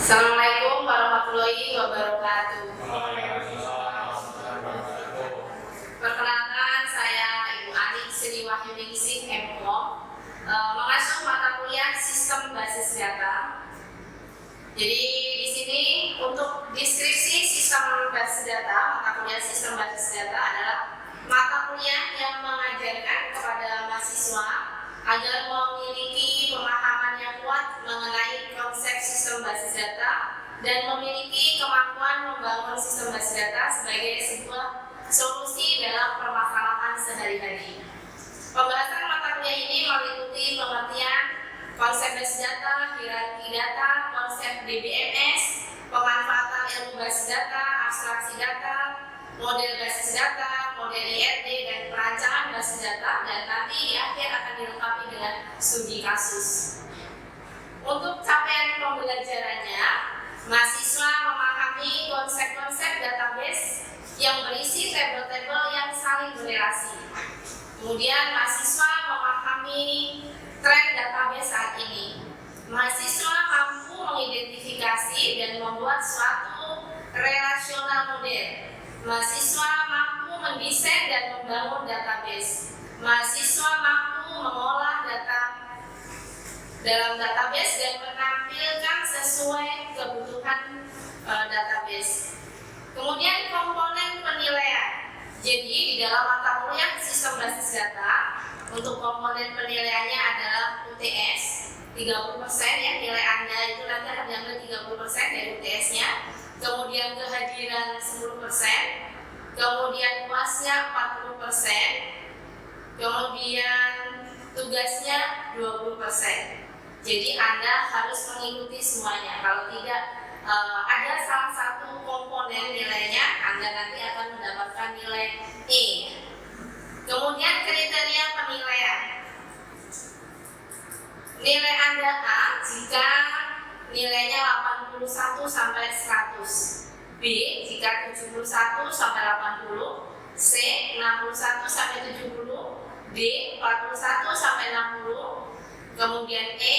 Assalamualaikum warahmatullahi wabarakatuh. Perkenalkan, saya Ibu Ani Sri Wahyuningsih MKOM, mengasuh mata kuliah Sistem Basis Data. Jadi di sini untuk deskripsi Sistem Basis Data, mata kuliah Sistem Basis Data adalah mata kuliah yang mengajarkan kepada mahasiswa agar memiliki pemahaman yang kuat mengenai konsep sistem basis data dan memiliki kemampuan membangun sistem basis data sebagai sebuah solusi dalam permasalahan sehari-hari. Pembahasan mata kuliah ini meliputi pengertian konsep basis data, hierarki data, konsep DBMS, pemanfaatan ilmu basis data, abstraksi data, model basis data, model IRD, dan perancangan basis data, dan nanti di akhir akan dilengkapi dengan studi kasus. Untuk capaian pembelajarannya, mahasiswa memahami konsep-konsep database yang berisi tabel-tabel yang saling berrelasi. Kemudian mahasiswa memahami tren database saat ini. Mahasiswa mampu mengidentifikasi dan membuat suatu relasional model. Mahasiswa mampu mendesain dan membangun database. Mahasiswa mampu mengolah data dalam database dan menampilkan sesuai kebutuhan database. Kemudian komponen penilaian. Jadi di dalam mata kuliah sistem basis data, untuk komponen penilaiannya adalah UTS 30% ya, nilai Anda itu nanti akan diambil 30% dari UTS-nya. Kemudian kehadiran 10%, kemudian UAS-nya 40%, kemudian tugasnya 20%. Jadi Anda harus mengikuti semuanya. Kalau tidak ada salah satu komponen nilainya, Anda nanti akan mendapatkan nilai E. Kemudian kriteria penilaian. Nilai Anda A jika nilainya 81 sampai 100, B jika 71 sampai 80, C 61 sampai 70, D 41 sampai 60, kemudian E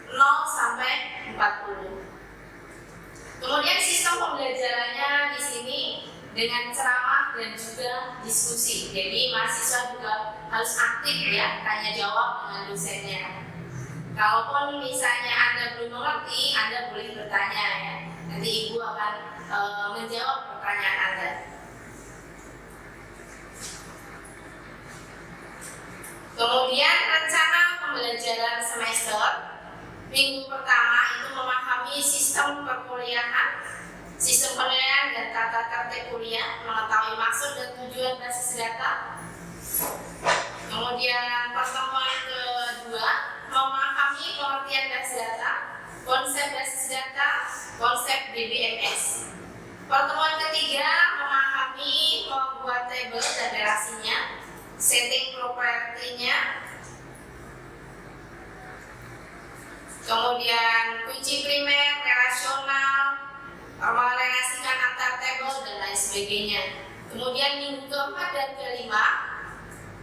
0 sampai 40. Kemudian sistem pembelajarannya di sini dengan ceramah dan juga diskusi. Jadi mahasiswa juga harus aktif ya, tanya jawab dengan dosennya. Kalaupun misalnya Anda belum mengerti, Anda boleh bertanya ya. Nanti Ibu akan menjawab pertanyaan Anda. Kemudian rencana pembelajaran semester. Minggu pertama itu memahami sistem perkuliahan, sistem penilaian dan tata tertib kuliah, mengetahui maksud dan tujuan basis data. Kemudian pertemuan kedua, memahami pengertian basis data, konsep basis data, konsep DBMS. Pertemuan ketiga, memahami membuat tabel dan relasinya, setting propertinya. Kemudian kunci primer, relasional, merelasikan antar tabel dan lain sebagainya. Kemudian minggu keempat dan kelima,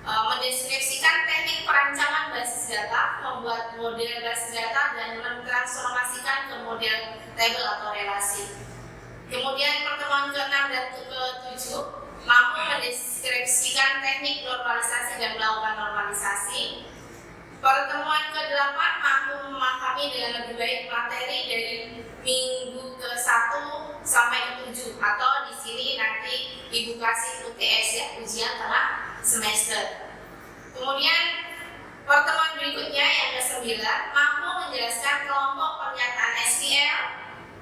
mendeskripsikan teknik perancangan basis data, membuat model basis data dan mentransformasikan ke model tabel atau relasi. Kemudian pertemuan ke-6 dan ke-7 mampu mendeskripsikan teknik normalisasi dan melakukan normalisasi. Pertemuan ke-8 mampu memahami dengan lebih baik materi dari minggu ke-1 sampai ke-7, atau di sini nanti Ibu kasih UTS ya, ujian tengah semester. Kemudian pertemuan berikutnya yang ke-9 mampu menjelaskan kelompok pernyataan SQL,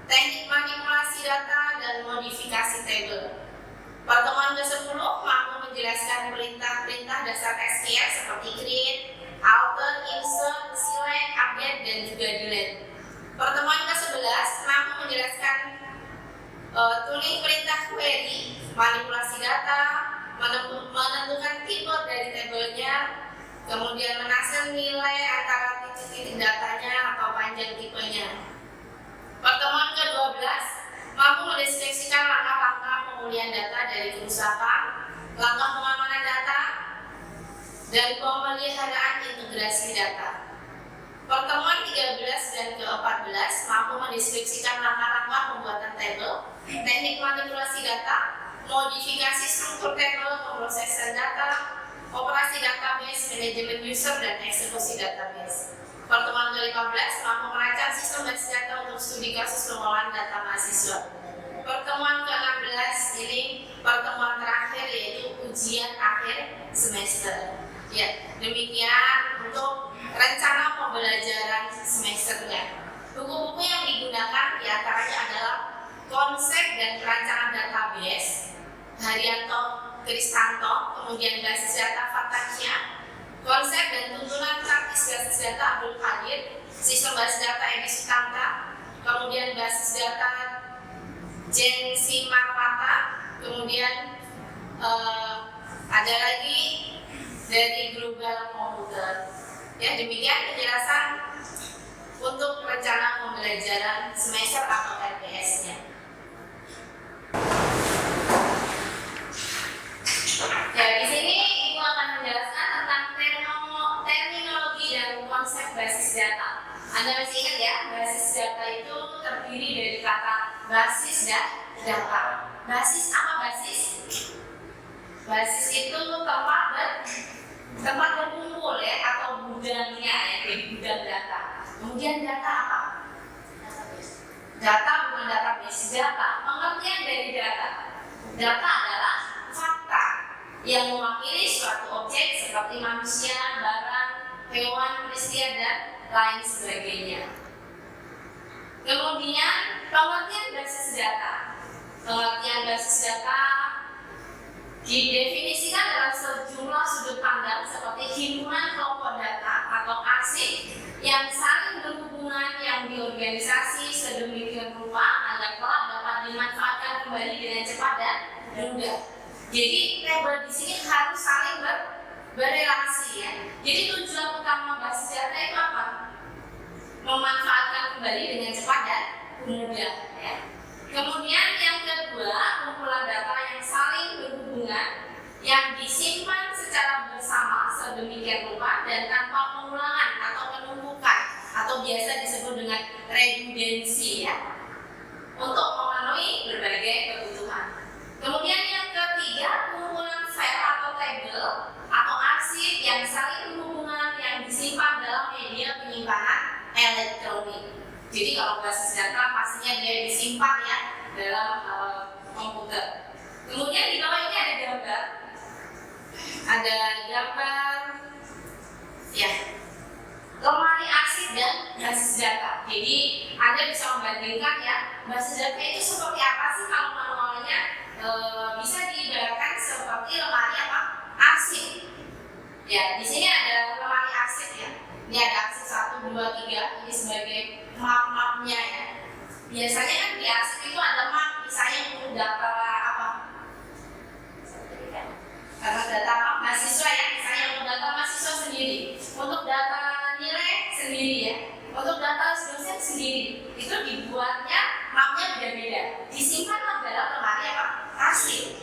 teknik manipulasi data dan modifikasi tabel. Pertemuan ke-10 mampu menjelaskan perintah-perintah dasar SQL seperti create, alter, insert, select, update, dan juga delete. Pertemuan ke-11 mampu menjelaskan tuning perintah query, manipulasi data, menentukan tipe dari tabelnya, kemudian menghasilkan nilai antara titik-titik datanya atau panjang tipenya. Pertemuan ke-12 mampu mendeskripsikan langkah-langkah pemulihan data dari kerusakan, langkah pengamanan data, dan pemeliharaan integrasi data. Pertemuan 13 dan ke-14 mampu mendeskripsikan langkah-langkah pembuatan tabel, teknik manipulasi data, modifikasi struktur tabel, pemrosesan data, operasi database, manajemen user, dan eksekusi database. Pertemuan ke-15 mampu merancang sistem basis data untuk studi kasus pengolahan data mahasiswa. Pertemuan ke-16 ini pertemuan terakhir, yaitu ujian akhir semester. Ya, demikian untuk rencana pembelajaran semesternya. Buku-buku yang digunakan diantaranya adalah Konsep dan Perancangan Database Haryanto Kristanto, kemudian Basis Data Fatahnya, Konsep dan Tuntunan Praktis Basis Data Abdul Qadir, Sistem Basis Data Edi Sutanta, kemudian Basis Data Jensi Marmata, kemudian ada lagi dari Global Computer. Ya, demikian penjelasan untuk rencana pembelajaran semester atau RPS-nya. Ya, di sini Ibu akan menjelaskan tentang terminologi dan konsep basis data. Anda masih ingat ya, basis data itu terdiri dari kata basis dan data. Basis apa basis? Basis itu tempat berkumpul ya, atau gudangnya ya, jadi gudang data. Kemudian data apa? Data bukan database, data. Pengertian dari data. Data adalah fakta yang mewakili suatu objek seperti manusia, barang, hewan, peristiwa, dan lain sebagainya. Kemudian pengertian basis data. Pengertian basis data didefinisikan dalam sejumlah sudut pandang seperti himpunan kelompok data atau arsip yang saling berhubungan, yang diorganisasi sedemikian rupa agar kelak dapat dimanfaatkan kembali dengan cepat dan mudah. Jadi tabel di sini harus saling berrelasi ya. Jadi tujuan utama basis data itu apa? Memanfaatkan kembali dengan cepat dan mudah ya. Kemudian yang kedua, kumpulan data yang saling berhubungan yang disimpan secara bersama sedemikian rupa dan tanpa pengulangan atau penumpukan atau biasa disebut dengan redundansi ya, untuk memenuhi berbagai kebutuhan. Kemudian yang ketiga, kumpulan file atau tabel atau arsip yang saling berhubungan yang disimpan dalam media penyimpanan elektronik. Jadi kalau basis data pastinya dia disimpan ya dalam komputer. Kemudian di bawah ini ada gambar. Ada gambar ya, lemari arsip dan basis data. Jadi Anda bisa membandingkan ya, basis data itu seperti apa sih kalau manualnya. Bisa diibaratkan seperti lemari apa? Arsip. Ya, di sini ada lemari arsip ya. Ini ada arsip 1, 2, 3. Ini sebagai map-mapnya ya. Biasanya kan di arsip itu ada map, misalnya untuk data apa? Karena data mahasiswa ya, misalnya untuk data mahasiswa sendiri, untuk data nilai sendiri ya, untuk data dosen sendiri. Itu dibuatnya mapnya beda-beda. Disimpan dalam lemari apa? Arsip.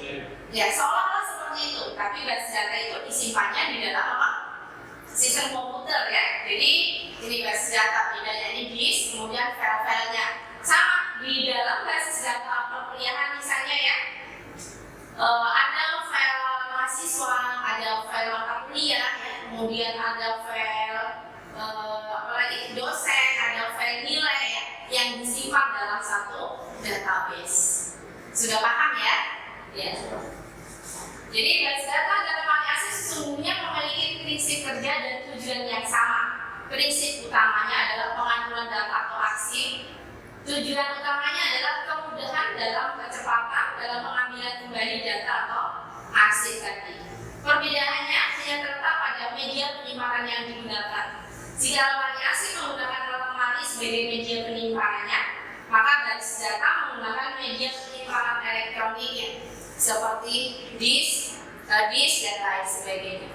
Ya, seolah-olah seperti itu. Tapi basis data itu disimpannya di dalam apa? Sistem komputer ya. Jadi ini basis data, bedanya ini disk, kemudian file-filenya sama. Di dalam basis data perkuliahan misalnya ya, ada file mahasiswa, ada file mata kuliah ya, kemudian ada file apalagi dosen, ada file nilai ya, yang disimpan dalam satu database. Sudah paham ya? Ya. Jadi basis data dan lemari arsip sesungguhnya memiliki prinsip kerja dan tujuan yang sama. Prinsip utamanya adalah pengaturan data atau arsip. Tujuan utamanya adalah kemudahan dalam kecepatan dalam pengambilan kembali data atau arsip tadi. Perbedaannya hanya terletak pada media penyimpanan yang digunakan. Jika lemari arsip menggunakan lemari sebagai media penyimpanannya, maka basis data menggunakan media penyimpanan elektroniknya seperti disk dan lain sebagainya.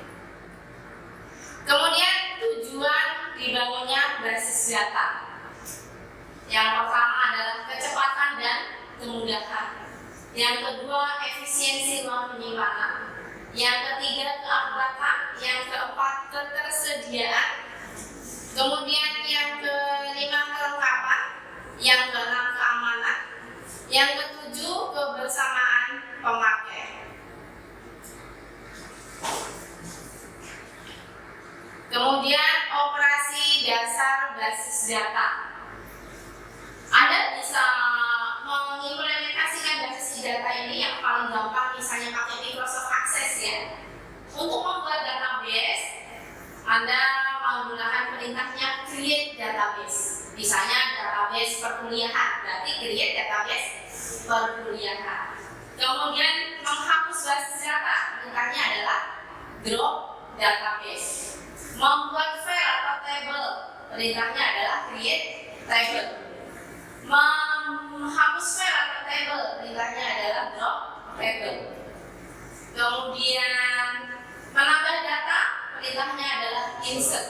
Kemudian tujuan dibangunnya basis data. Yang pertama adalah kecepatan dan kemudahan. Yang kedua, efisiensi ruang penyimpanan. Yang ketiga, keakuratan. Yang keempat, ketersediaan. Kemudian yang kelima, kelengkapan. Yang keenam, keamanan. Yang ketujuh, kebersamaan pemakai. Kemudian operasi dasar basis data. Anda bisa mengimplementasikan basis data ini yang paling gampang misalnya pakai Microsoft Access ya. Untuk membuat database, Anda menggunakan perintahnya create database. Misalnya database perkuliahan, berarti create database perkuliahan. Kemudian menghapus basis data, perintahnya adalah drop database. Membuat file atau table, perintahnya adalah create table. Menghapus file atau table, perintahnya adalah drop table. Kemudian menambah data, perintahnya adalah insert.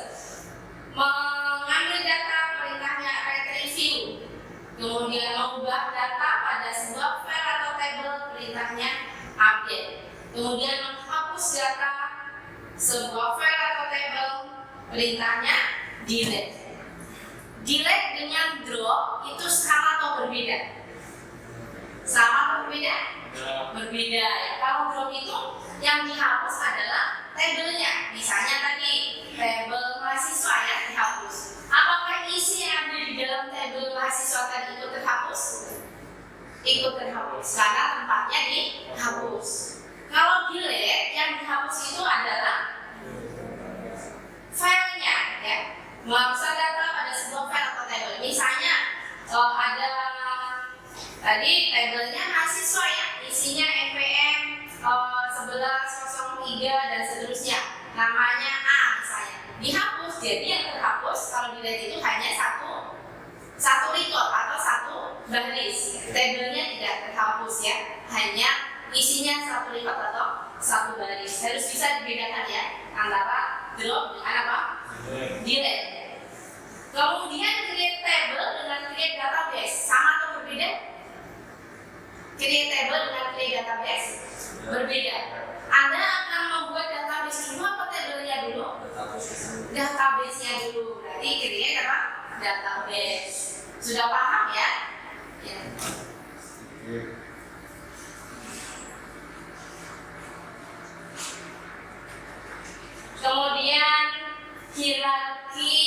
Mengambil data, perintahnya retrieve. Kemudian mengubah data pada sebuah file atau table, perintahnya update. Kemudian menghapus data sebuah file atau table, perintahnya delete. Delete dengan drop itu sama atau berbeda? Sama atau berbeda? Berbeda ya. Kalau drop itu yang dihapus adalah tabelnya. Misalnya tadi tabel mahasiswa ya dihapus. Apakah isi yang ada di dalam tabel mahasiswa tadi ikut terhapus? Ikut terhapus karena tempatnya dihapus. Kalau delete yang dihapus itu adalah filenya ya. Menghapuskan data pada sebuah file atau table. Misalnya ada tadi tabelnya mahasiswa ya, isinya NPM 1103 dan seterusnya. Namanya A misalnya. Dihapus, jadi yang terhapus kalau dilihat itu hanya satu record atau satu baris. Tabelnya tidak terhapus ya, hanya isinya satu record atau satu baris. Harus bisa dibedakan ya antara drop dengan apa? Delete. Kemudian create table dengan create database sama atau berbeda? Create table dengan create database berbeda. Anda akan membuat database dulu apa tabelnya dulu? Database-nya dulu. Berarti create apa? Database. Sudah paham ya? Ya. Kemudian hierarki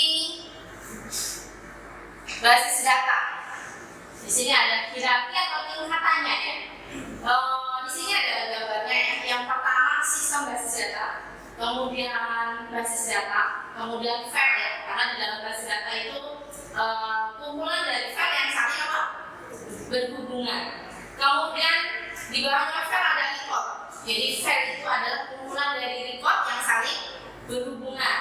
basis data. Di sini ada hierarki atau tingkatannya ya. Di sini ada gambarnya ya. Yang pertama sistem basis data, kemudian basis data, kemudian file ya. Karena di dalam basis data itu kumpulan dari file yang saling apa? Berhubungan. Kemudian di bawahnya file ada record. Jadi file itu adalah kumpulan dari record yang saling berhubungan.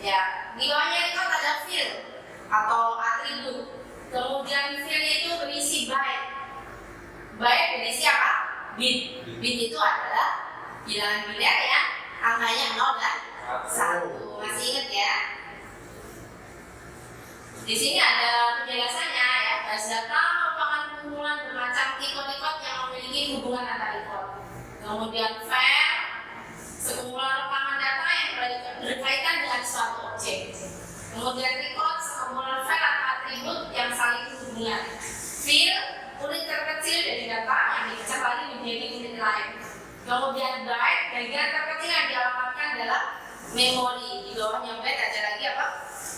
Ya, di bawahnya record ada field atau atribut. Kemudian field itu berisi byte. Byte berisi apa? Bit. Bit itu adalah bilangan biner ya, angkanya 0 dan 1. Masih ingat ya? Di sini ada penjelasannya ya. Basis data merupakan kumpulan bermacam record-record yang memiliki hubungan antar record. Kemudian file sekumpulan rekaman data yang berkaitan dengan suatu objek. Kemudian record sekumpulan file atau atribut yang saling berhubungan. Field unit terkecil dari data yang dipecah lagi menjadi unit lain. Kemudian byte bagian terkecil yang dialamatkan dalam memori. Di bawahnya byte ada lagi apa?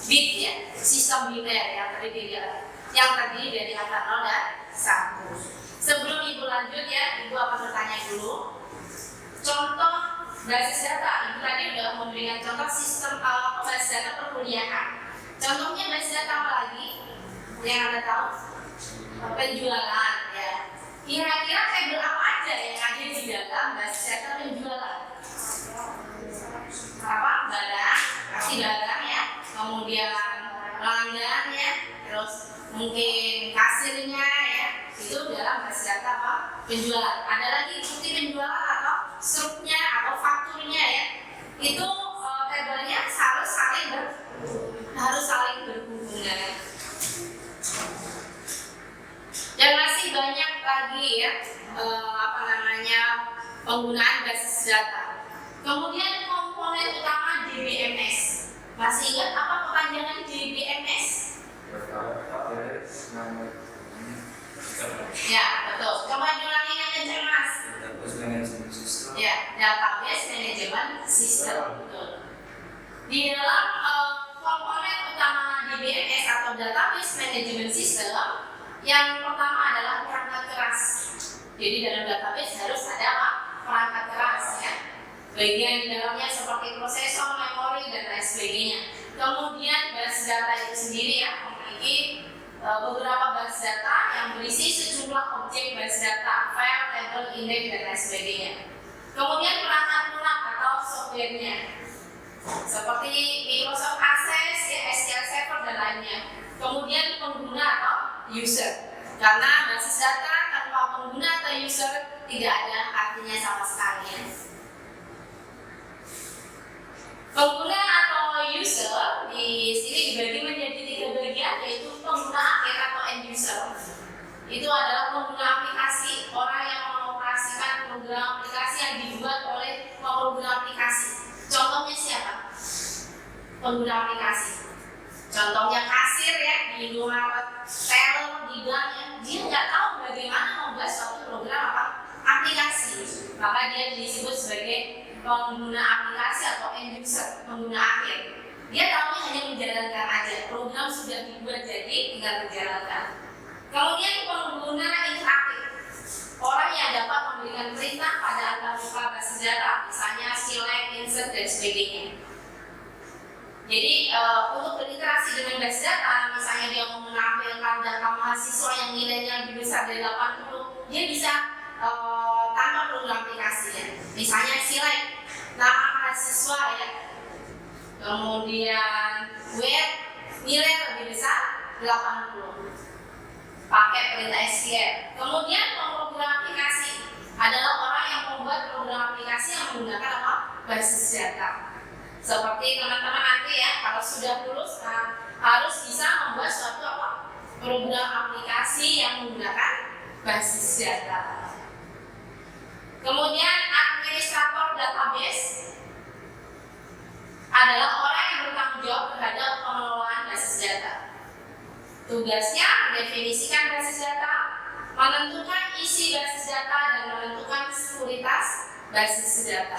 Bit ya, sistem biner yang terdiri dari angka 0 dan 1. Sebelum Ibu lanjut ya, Ibu akan bertanya dulu. Contoh basis data, Ibu tadi sudah memberikan contoh sistem basis data perkuliahan. Contohnya basis data apa lagi? Yang Anda tahu? Penjualan ya. Kira-kira tabel apa aja yang ada di dalam basis data penjualan? Apa? Barang, pasti barang ya. Kemudian pelanggan ya, terus mungkin kasirnya ya. Itu dalam basis data apa? Penjualan. Ada lagi bukti penjualan atau struknya atau fakturnya ya. Itu tabelnya harus saling berhubungan. Dan masih banyak lagi ya penggunaan basis data. Kemudian komponen utama DBMS. Masih ingat apa kepanjangan DBMS? database management system, yang pertama adalah perangkat keras. Jadi dalam database harus ada apa? Perangkat keras ya. Bagian di dalamnya seperti prosesor, memori, dan lain sebagainya. Kemudian basis data itu sendiri ya memiliki beberapa basis data yang berisi sejumlah objek basis data, file, table, index, dan lain sebagainya. Kemudian perangkat lunak atau softwarenya seperti Microsoft Access, ya, SQL Server, dan lainnya. Kemudian pengguna atau user, karena basis data tanpa pengguna atau user tidak ada artinya sama sekali ya. Pengguna atau user di sini dibagi menjadi 3 bagian, yaitu pengguna akhir atau end user. Itu adalah pengguna aplikasi, orang yang mengoperasikan program aplikasi yang dibuat oleh pengguna aplikasi. Contohnya siapa? Pengguna aplikasi. Contohnya kasir ya di Indomaret, teller di bank ya, dia nggak tahu bagaimana membuat suatu program apa? Aplikasi. Maka dia disebut sebagai pengguna aplikasi atau end user, pengguna akhir. Dia tahunya hanya menjalankan aja, program sudah dibuat jadi tinggal menjalankan. Kemudian pengguna interaktif, orang yang dapat memberikan perintah pada antarmuka basis data, misalnya select, insert, dan sebagainya. Jadi untuk berinteraksi dengan basis data, misalnya dia mau menampilkan data mahasiswa yang nilainya lebih besar dari 80, dia bisa tanpa program aplikasinya. Misalnya select nama mahasiswa ya, kemudian where nilai lebih besar 80, pakai perintah SQL. Kemudian pemrogram aplikasi adalah orang yang membuat program aplikasi yang menggunakan apa? Basis data. Seperti teman-teman nanti ya, kalau sudah lulus harus bisa membuat suatu apa? Program aplikasi yang menggunakan basis data. Kemudian administrator database adalah orang yang bertanggung jawab terhadap pengelolaan basis data. Tugasnya mendefinisikan basis data, menentukan isi basis data, dan menentukan sekuritas basis data.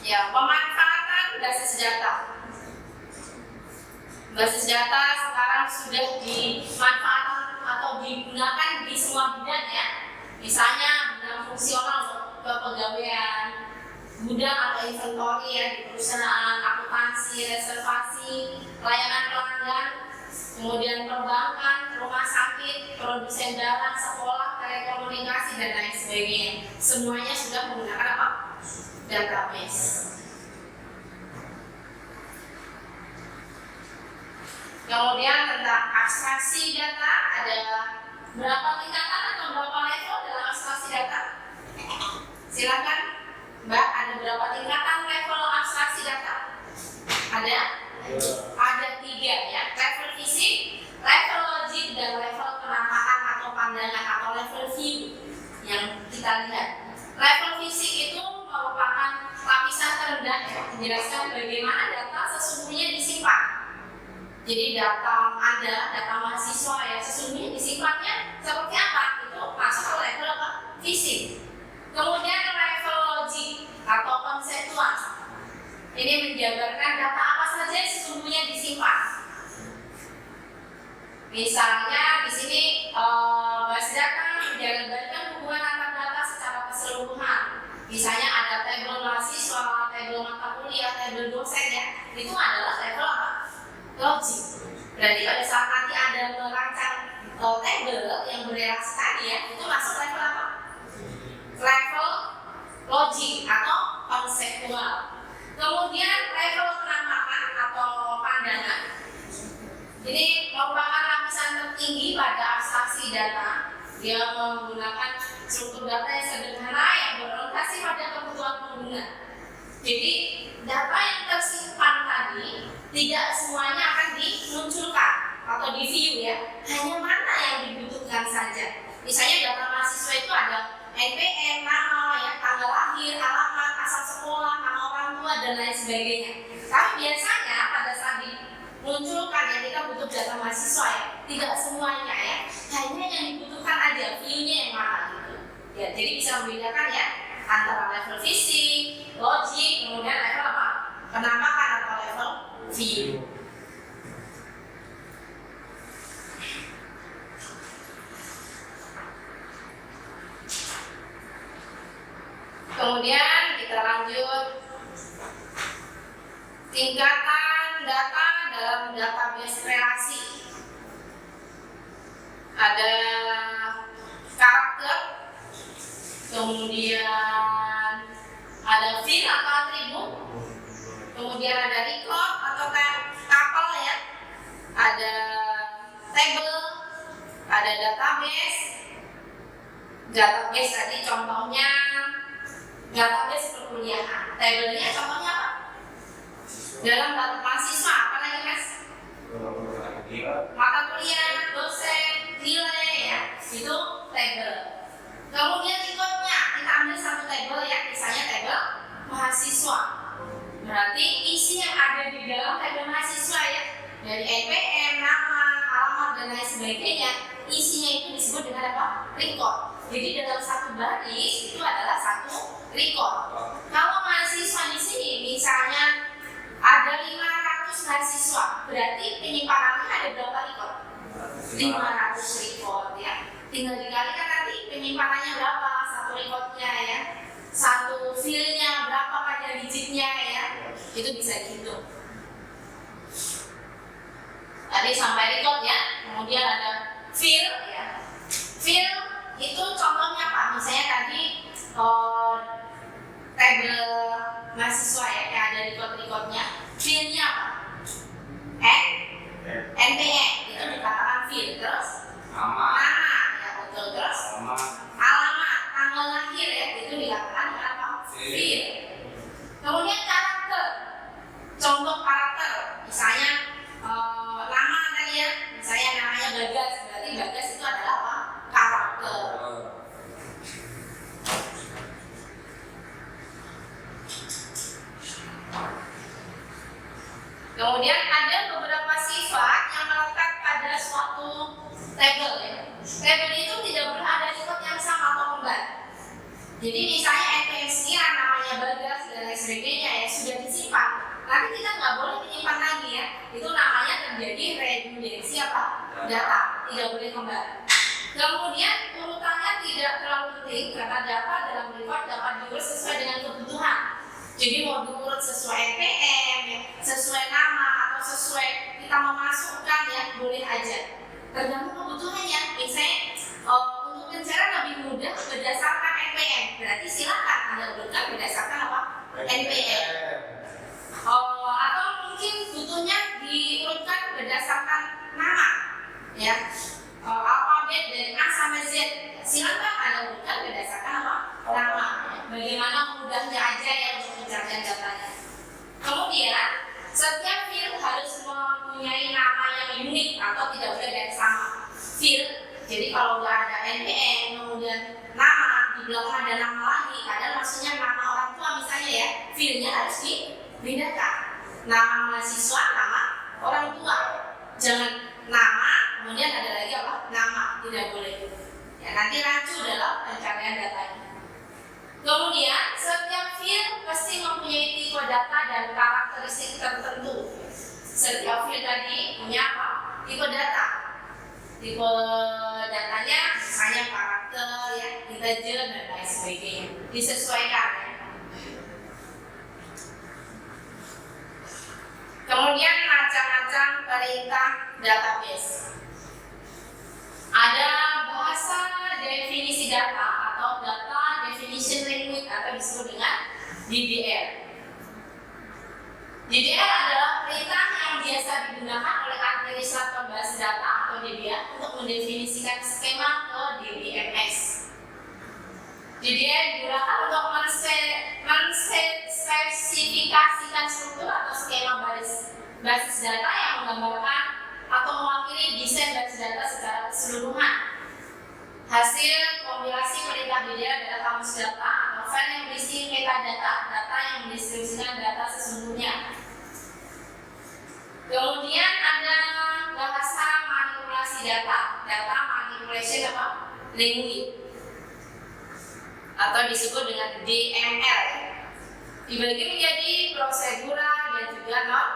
Ya, pemanfaatan basis data. Basis data sekarang sudah dimanfaatkan atau digunakan di semua bidang ya. Misalnya bidang fungsional, kepegawaian, gudang atau inventory ya di perusahaan, akuntansi, reservasi, layanan pelanggan, kemudian perbankan, rumah sakit, produsen barang, sekolah, telekomunikasi, dan lain sebagainya. Semuanya sudah menggunakan apa? Database. Kemudian tentang abstraksi data, ada berapa tingkatan atau berapa level dalam abstraksi data? Silakan Mbak, ada berapa tingkatan level abstraksi data? Ada? Ada 3 ya, level fisik, level logik, dan level penampakan atau pandangan atau level view yang kita lihat. Level fisik itu merupakan lapisan terendah ya, menjelaskan bagaimana data sesungguhnya disimpan. Jadi data Anda, data mahasiswa ya sesungguhnya disimpannya seperti apa? Itu masuk ke level apa? Fisik. Kemudian level logik atau konseptual. Ini menjabarkan data apa saja yang sesungguhnya disimpan. Misalnya di sini basis data menjabarkan hubungan antar data secara keseluruhan. Misalnya ada tabel mahasiswa, tabel mata kuliah, tabel dosen ya. Itu adalah level apa? Logik. Berarti pada saat nanti Anda merancang tabel yang berrelasi tadi ya, itu masuk level apa? Level logik atau konseptual. Kemudian level penampakan atau pandangan. Ini merupakan lapisan tertinggi pada abstraksi data. Dia menggunakan struktur data yang sederhana yang berorientasi pada kebutuhan pengguna. Jadi data yang tersimpan tadi tidak semuanya akan dimunculkan atau di view ya, hanya mana yang dibutuhkan saja. Misalnya data mahasiswa itu ada NPM, nama ya, tanggal lahir, alamat, asal sekolah, nama orang tua, dan lain sebagainya. Tapi biasanya pada saat dimunculkan ya, kita butuh data mahasiswa ya, tidak semuanya ya, hanya yang dibutuhkan aja, view-nya yang mana gitu. Ya, jadi bisa membedakan ya antara level fisik, logik, kemudian level apa? Penampakan atau level view. Kemudian kita lanjut tingkatan data dalam database relasi. Ada karakter, kemudian ada field atau atribut, kemudian ada record atau tuple ya, ada table, ada database. Database tadi contohnya database perkuliahan. Tabelnya contohnya apa? Dalam data mahasiswa, apa lagi mas? Mata kuliah, dosen, nilai ya, itu tabel. Kemudian recordnya, kita ambil satu tabel ya, misalnya tabel mahasiswa. Berarti isi yang ada di dalam tabel mahasiswa ya, dari NPM, nama, alamat dan lain sebagainya, isinya itu disebut dengan apa? Record. Jadi dalam satu baris itu adalah satu record. Kalau mahasiswa di sini misalnya ada 500 mahasiswa, berarti penyimpanannya ada berapa record? 500 record ya. Tinggal dikalikan nanti penyimpanannya berapa satu recordnya ya, satu filenya berapa pada digitnya ya, itu bisa dihitung. Tadi sampai record ya, kemudian ada fil ya. Fil itu contohnya apa? Misalnya tadi tabel mahasiswa ya, yang ada record-recordnya. Filenya apa? NPM itu dikatakan fil. Terus nama ya betul. Terus alamat, tanggal lahir ya, itu dikatakan apa? Fil. Kemudian karakter. Contoh karakter, misalnya nama tadi ya, misalnya namanya Bagas, berarti Bagas itu adalah apa? Karakter. Kemudian ada beberapa sifat yang melekat pada suatu tabel ya. Tabel itu tidak boleh ada record yang sama atau kembar. Jadi misalnya NPM sekian namanya Bagas dan lain sebagainya ya, sudah disimpan. Nanti kita nggak boleh menyimpan lagi ya. Itu namanya terjadi redundansi apa? Data, tidak boleh kembar. Kemudian urutannya tidak terlalu penting karena data dalam record dapat diurut sesuai dengan kebutuhan. Jadi mau diurut sesuai NPM, ya, sesuai nama atau sesuai kita memasukkan ya, boleh aja. Tergantung kebutuhannya. Misalnya untuk mencari lebih mudah berdasarkan NPM, berarti silakan Anda urutkan berdasarkan apa? NPM. Atau mungkin butuhnya diurutkan berdasarkan nama, ya. Alfabet dari A sampai Z, silakan Anda urutkan berdasarkan apa? Nama. Bagaimana mudahnya aja ya untuk pencarian datanya. Kemudian setiap field harus mempunyai nama yang unik atau tidak boleh ada yang sama. Field, jadi kalau udah ada NPM, kemudian nama, di belakang ada nama lagi, kadang maksudnya nama orang tua misalnya ya, fieldnya harus dibedakan. Nama mahasiswa, nama orang tua. Jangan nama, kemudian ada lagi apa? Nama, tidak boleh. Ya, nanti rancu dalam pencarian datanya. Kemudian setiap field pasti mempunyai tipe data dan karakteristik tertentu. Setiap field tadi punya apa? Tipe data. Tipe datanya misalnya karakter, ya, integer dan lain sebagainya. Disesuaikan. Ya. Kemudian macam-macam perintah database. Ada bahasa definisi data atau data definition language atau disebut dengan DDL. DDL adalah perintah yang biasa digunakan oleh administrator base data atau DBA untuk mendefinisikan skema ke DBMS. DDL digunakan untuk menspesifikasikan struktur atau skema basis data yang menggambarkan atau mewakili desain basis data secara keseluruhan. Hasil kompilasi perintah DDL adalah kamus data atau file yang berisi metadata, data yang mendeskripsikan data sesungguhnya. Kemudian ada bahasa manipulasi data, data manipulation apa? Language, atau disebut dengan DML. Dibagi menjadi prosedural dan juga juga non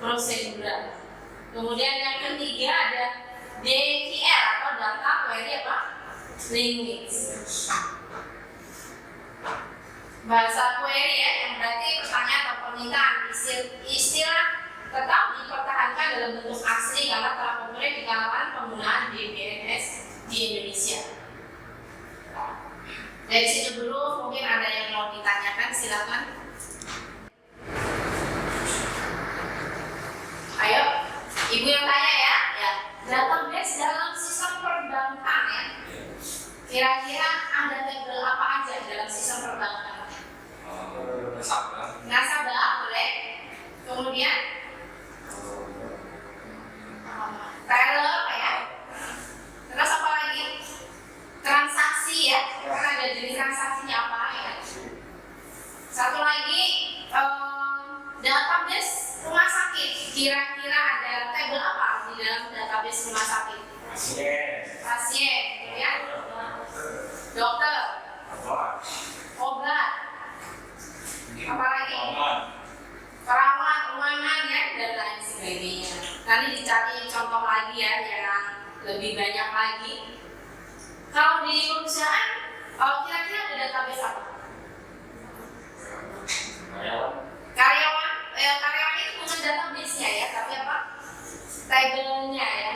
prosedural. Kemudian yang ketiga ada DQL atau data query apa? Language. Bahasa query ya, yang berarti pertanyaan atau permintaan istilah tetap dipertahankan dalam bentuk asli karena telah populer di kalangan penggunaan DBMS di Indonesia. Dari situ dulu, mungkin ada yang mau ditanyakan, silakan. Ayo, ibu yang tanya ya. Database dalam sistem perbankan ya. Kira-kira ada tabel apa aja dalam sistem perbankan? Nasabah boleh. Kemudian teller ya. Terus apa lagi? Transaksi ya. Karena ada jenis transaksinya apa ya. Satu lagi database rumah sakit. Kira-kira ada tabel apa di dalam database rumah sakit? Pasien ya. Dokter. Obat. Apa lagi? Perawat, ruangan ya, dan lain sebagainya. Nanti dicari contoh lagi ya yang lebih banyak lagi. Kalau di perusahaan, kira-kira ada database apa? Karyawan itu bukan database-nya ya, tapi apa? Tabelnya ya,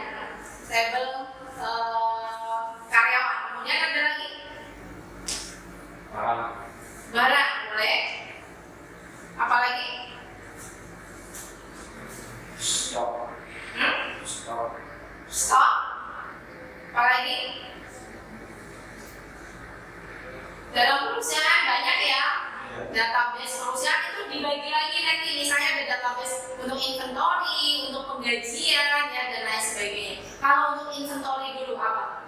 tabel karyawan. Kemudian ada lagi? Barang boleh. Apa lagi? Stok. Apa lagi? Dalam perusahaan banyak ya. Database perusahaan itu dibagi lagi nanti, misalnya ada database untuk inventory, untuk penggajian ya, dan lain sebagainya. Kalau untuk inventory dulu apa?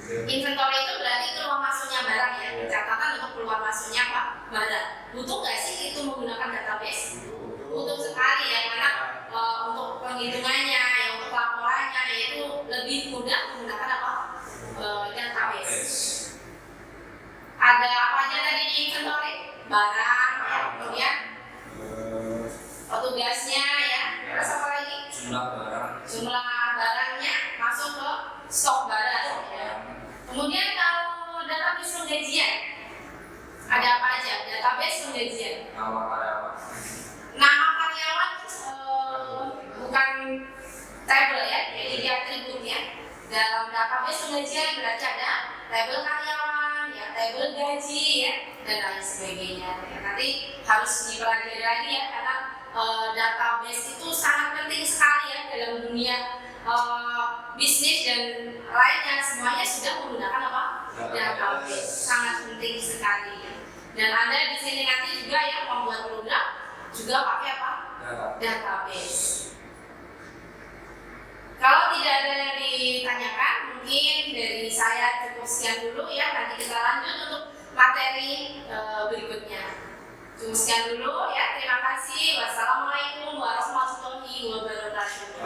Inventory itu berarti keluar masuknya barang ya, catatan untuk keluar masuknya apa? Barang. Butuh nggak sih itu menggunakan database? Butuh sekali ya, karena untuk penghitungannya, ya, untuk laporannya itu lebih mudah menggunakan apa? Database. Ada apa aja tadi di inventory? Barang, ya, kemudian petugasnya ya, terus apa lagi? Jumlah barangnya masuk ke stok barang ya. Kemudian kalau database penggajian, ada apa aja? Database penggajian. Nama karyawan bukan tabel ya, jadi dia atributnya. Dalam database penggajian berarti ada tabel karyawan, ya, tabel gaji ya, dan lain sebagainya. Ya, nanti harus dipelajari lagi ya, karena database itu sangat penting sekali ya dalam dunia bisnis dan lainnya. Semuanya sudah menggunakan apa? Database, sangat penting sekali. Ya. Dan Anda di sini nanti juga ya membuat program juga pakai apa? Database. Kalau tidak ada yang ditanyakan, mungkin dari saya cukup sekian dulu ya. Nanti kita lanjut untuk materi berikutnya. Cukup sekian dulu ya. Terima kasih. Wassalamualaikum warahmatullahi wabarakatuh.